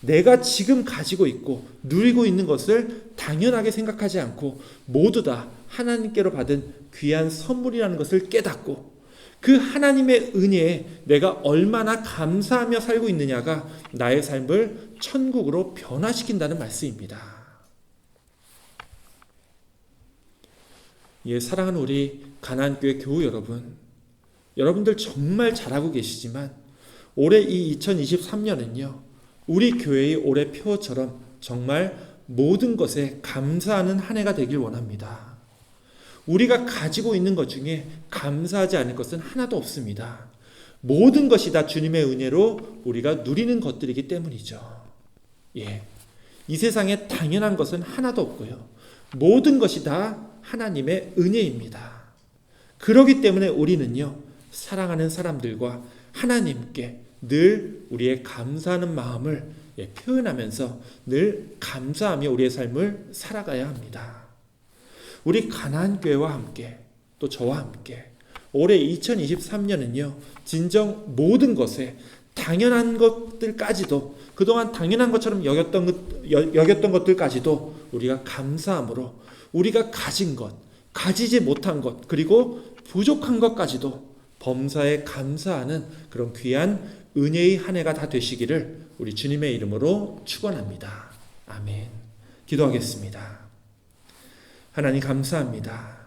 내가 지금 가지고 있고 누리고 있는 것을 당연하게 생각하지 않고 모두 다 하나님께로 받은 귀한 선물이라는 것을 깨닫고 그 하나님의 은혜에 내가 얼마나 감사하며 살고 있느냐가 나의 삶을 천국으로 변화시킨다는 말씀입니다. 예, 사랑하는 우리 가나안교회 교우 여러분, 여러분들 정말 잘하고 계시지만 올해 이 2023년은요, 우리 교회의 올해 표처럼 정말 모든 것에 감사하는 한 해가 되길 원합니다. 우리가 가지고 있는 것 중에 감사하지 않을 것은 하나도 없습니다. 모든 것이 다 주님의 은혜로 우리가 누리는 것들이기 때문이죠. 예, 이 세상에 당연한 것은 하나도 없고요, 모든 것이 다 하나님의 은혜입니다. 그렇기 때문에 우리는요, 사랑하는 사람들과 하나님께 늘 우리의 감사하는 마음을 표현하면서 늘 감사하며 우리의 삶을 살아가야 합니다. 우리 가나안교회와 함께, 또 저와 함께 올해 2023년은요, 진정 모든 것에 당연한 것들까지도, 그동안 당연한 것처럼 여겼던 것들까지도 우리가 감사함으로 우리가 가진 것, 가지지 못한 것, 그리고 부족한 것까지도 범사에 감사하는 그런 귀한 은혜의 한 해가 다 되시기를 우리 주님의 이름으로 축원합니다. 아멘. 기도하겠습니다. 하나님 감사합니다.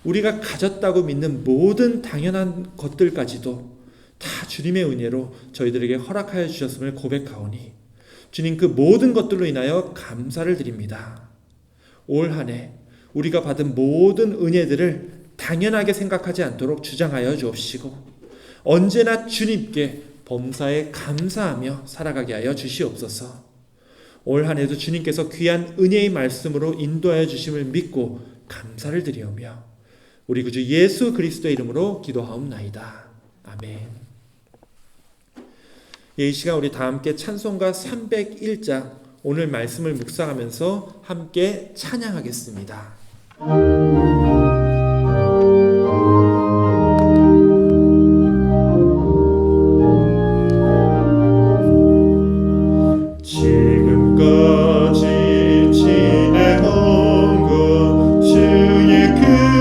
우리가 가졌다고 믿는 모든 당연한 것들까지도 다 주님의 은혜로 저희들에게 허락하여 주셨음을 고백하오니 주님, 그 모든 것들로 인하여 감사를 드립니다. 올 한 해 우리가 받은 모든 은혜들을 당연하게 생각하지 않도록 주장하여 주옵시고 언제나 주님께 범사에 감사하며 살아가게 하여 주시옵소서. 올 한 해도 주님께서 귀한 은혜의 말씀으로 인도하여 주심을 믿고 감사를 드리오며 우리 구주 예수 그리스도의 이름으로 기도하옵나이다. 아멘. 이 시간 우리 다 함께 찬송가 301장 오늘 말씀을 묵상하면서 함께 찬양하겠습니다. 지금까지 지내온 것 주의 그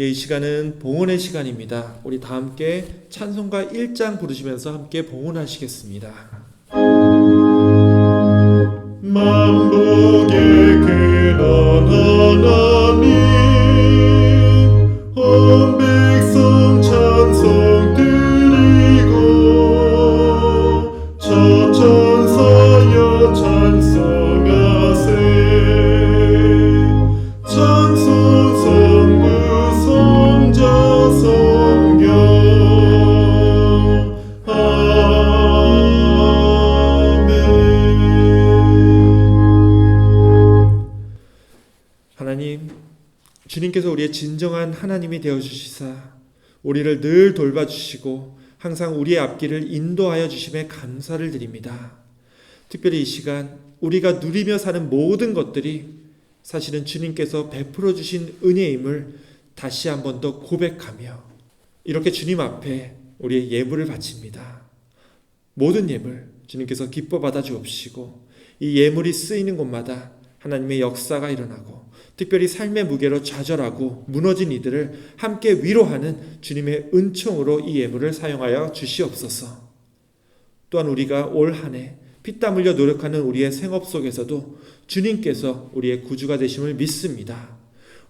이 시간은 봉헌의 시간입니다. 우리 다 함께 찬송가 1장 부르시면서 함께 봉헌하시겠습니다. 만복의 근원 하나님 온 백성 찬송 드리고 저천사여 찬송하세 찬송 성부 성자 성경 하나님, 주님께서 우리의 진정한 하나님이 되어주시사 우리를 늘 돌봐주시고 항상 우리의 앞길을 인도하여 주심에 감사를 드립니다. 특별히 이 시간 우리가 누리며 사는 모든 것들이 사실은 주님께서 베풀어 주신 은혜임을 다시 한 번 더 고백하며 이렇게 주님 앞에 우리의 예물을 바칩니다. 모든 예물 주님께서 기뻐 받아 주옵시고 이 예물이 쓰이는 곳마다 하나님의 역사가 일어나고 특별히 삶의 무게로 좌절하고 무너진 이들을 함께 위로하는 주님의 은총으로 이 예물을 사용하여 주시옵소서. 또한 우리가 올 한 해 피땀 흘려 노력하는 우리의 생업 속에서도 주님께서 우리의 구주가 되심을 믿습니다.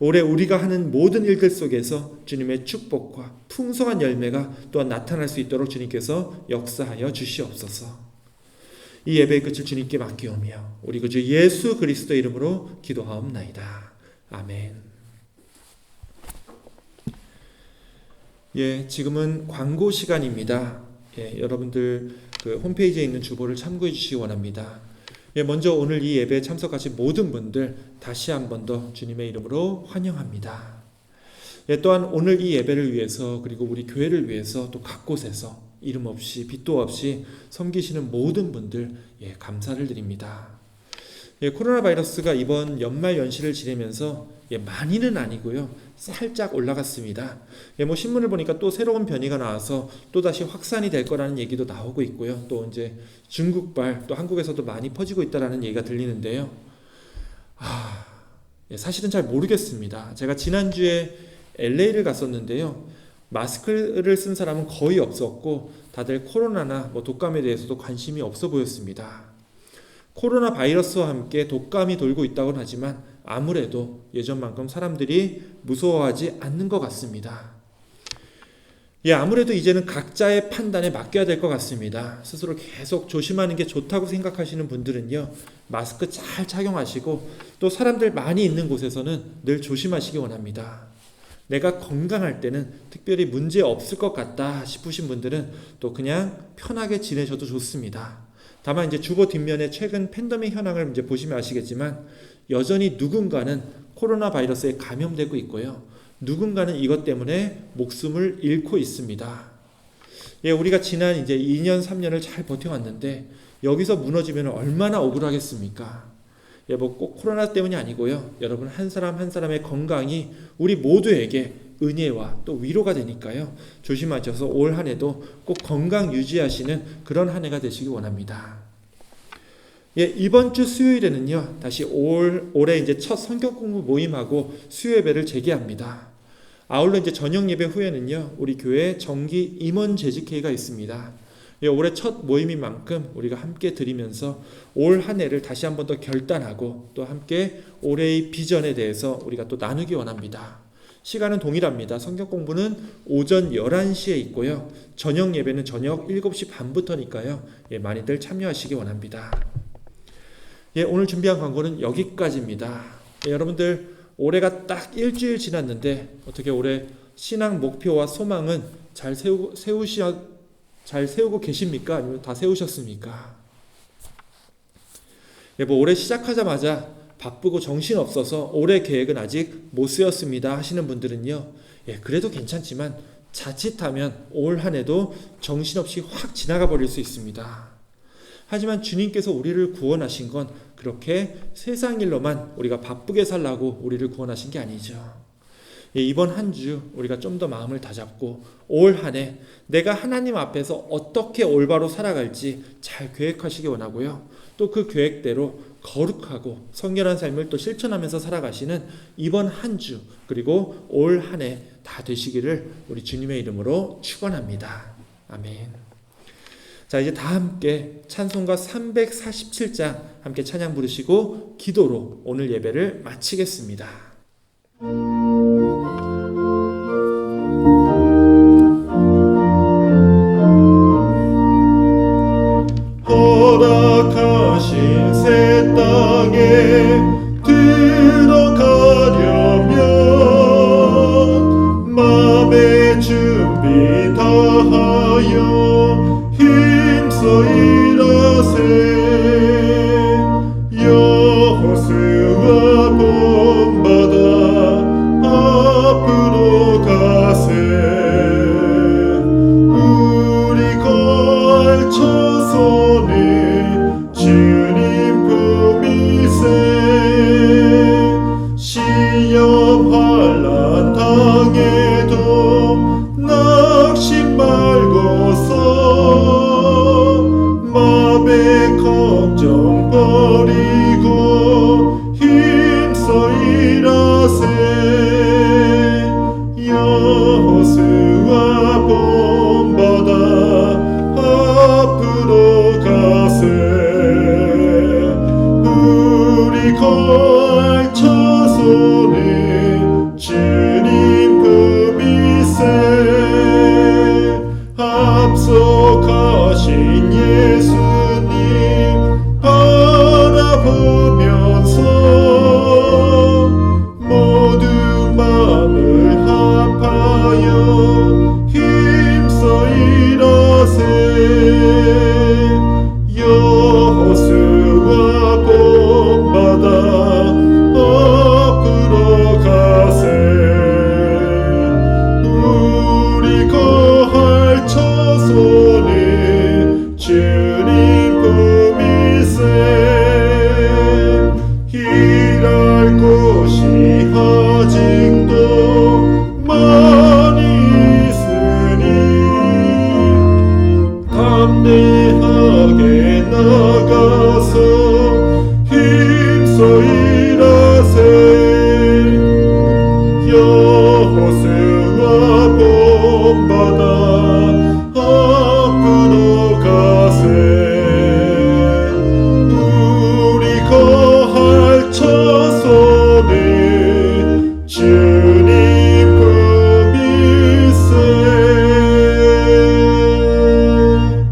올해 우리가 하는 모든 일들 속에서 주님의 축복과 풍성한 열매가 또한 나타날 수 있도록 주님께서 역사하여 주시옵소서. 이 예배의 끝을 주님께 맡기오며 우리 구주 예수 그리스도 이름으로 기도하옵나이다. 아멘. 지금은 광고 시간입니다. 여러분들 홈페이지에 있는 주보를 참고해 주시기 원합니다. 먼저 오늘 이 예배에 참석하신 모든 분들 다시 한 번 더 주님의 이름으로 환영합니다. 또한 오늘 이 예배를 위해서 그리고 우리 교회를 위해서 또 각 곳에서 이름 없이 빛도 없이 섬기시는 모든 분들 감사를 드립니다. 코로나 바이러스가 이번 연말 연시를 지내면서 많이는 아니고요, 살짝 올라갔습니다. 신문을 보니까 또 새로운 변이가 나와서 또 다시 확산이 될 거라는 얘기도 나오고 있고요. 또 이제 중국발 또 한국에서도 많이 퍼지고 있다라는 얘기가 들리는데요. 사실은 잘 모르겠습니다. 제가 지난주에 LA를 갔었는데요. 마스크를 쓴 사람은 거의 없었고 다들 코로나나 독감에 대해서도 관심이 없어 보였습니다. 코로나 바이러스와 함께 독감이 돌고 있다고는 하지만 아무래도 예전만큼 사람들이 무서워하지 않는 것 같습니다. 아무래도 이제는 각자의 판단에 맡겨야 될 것 같습니다. 스스로 계속 조심하는 게 좋다고 생각하시는 분들은요, 마스크 잘 착용하시고 또 사람들 많이 있는 곳에서는 늘 조심하시기 원합니다. 내가 건강할 때는 특별히 문제 없을 것 같다 싶으신 분들은 또 그냥 편하게 지내셔도 좋습니다. 다만 이제 주보 뒷면에 최근 팬데믹 현황을 이제 보시면 아시겠지만 여전히 누군가는 코로나 바이러스에 감염되고 있고요. 누군가는 이것 때문에 목숨을 잃고 있습니다. 우리가 지난 이제 2년, 3년을 잘 버텨왔는데 여기서 무너지면 얼마나 억울하겠습니까? 꼭 코로나 때문이 아니고요. 여러분 한 사람 한 사람의 건강이 우리 모두에게 은혜와 또 위로가 되니까요. 조심하셔서 올 한 해도 꼭 건강 유지하시는 그런 한 해가 되시기 원합니다. 이번 주 수요일에는요, 다시 올해 이제 첫 성경 공부 모임하고 수요 예배를 재개합니다. 아울러 이제 저녁 예배 후에는요, 우리 교회 정기 임원 재직회의가 있습니다. 올해 첫 모임인 만큼 우리가 함께 드리면서 올 한 해를 다시 한 번 더 결단하고 또 함께 올해의 비전에 대해서 우리가 또 나누기 원합니다. 시간은 동일합니다. 성경 공부는 오전 11시에 있고요. 저녁 예배는 저녁 7시 반부터니까요. 많이들 참여하시기 원합니다. 오늘 준비한 광고는 여기까지입니다. 여러분들 올해가 딱 일주일 지났는데 어떻게 올해 신앙 목표와 소망은 잘 세우고 계십니까? 아니면 다 세우셨습니까? 올해 시작하자마자 바쁘고 정신없어서 올해 계획은 아직 못 세웠습니다 하시는 분들은요, 그래도 괜찮지만 자칫하면 올 한 해도 정신없이 확 지나가 버릴 수 있습니다. 하지만 주님께서 우리를 구원하신 건 그렇게 세상 일로만 우리가 바쁘게 살라고 우리를 구원하신 게 아니죠. 이번 한 주 우리가 좀 더 마음을 다잡고 올 한 해 내가 하나님 앞에서 어떻게 올바로 살아갈지 잘 계획하시기 원하고요. 또 그 계획대로 거룩하고 성결한 삶을 또 실천하면서 살아가시는 이번 한 주 그리고 올 한 해 다 되시기를 우리 주님의 이름으로 축원합니다. 아멘. 자, 이제 다 함께 찬송가 347장 함께 찬양 부르시고 기도로 오늘 예배를 마치겠습니다. 허락하신 새 땅에 들어가려면 마음의 준비 다하여 힘써 일하세. 여호수아 본받아 앞으로 가세. 우리 걸쳐서는 주님 품이세. 시험 환난 당해도 낙심 말고서 마음의 걱정 버리고 힘써 일하세. 여호수아 본받아 앞으로 가세. 우리 걸쳐서는 주님 품이세. 앞서 가신 예수님 바라보면서 모두 마음을 합하여 힘써 일하세. 여호수아 본받아 앞으로 가세. 우리 걸쳐서는 주님 품이세. 일할 곳이 아직도 많이 있으니 담대하게 나가서 힘써 일하세. 여호수아 본받아 앞으로 가세. 우리 걸쳐서는 주님 품이세.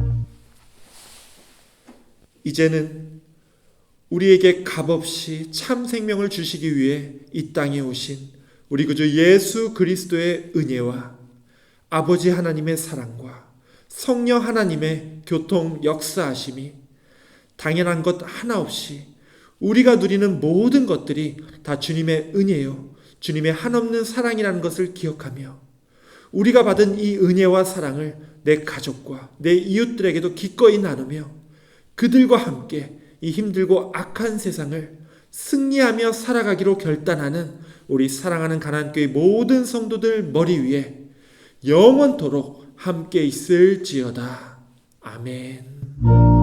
이제는 우리에게 값없이 참 생명을 주시기 위해 이 땅에 오신 우리 구주 예수 그리스도의 은혜와 아버지 하나님의 사랑과 성령 하나님의 교통 역사하심이 당연한 것 하나 없이 우리가 누리는 모든 것들이 다 주님의 은혜요 주님의 한없는 사랑이라는 것을 기억하며 우리가 받은 이 은혜와 사랑을 내 가족과 내 이웃들에게도 기꺼이 나누며 그들과 함께 이 힘들고 악한 세상을 승리하며 살아가기로 결단하는 우리 사랑하는 가나안교회 모든 성도들 머리 위에 영원토록 함께 있을지어다. 아멘.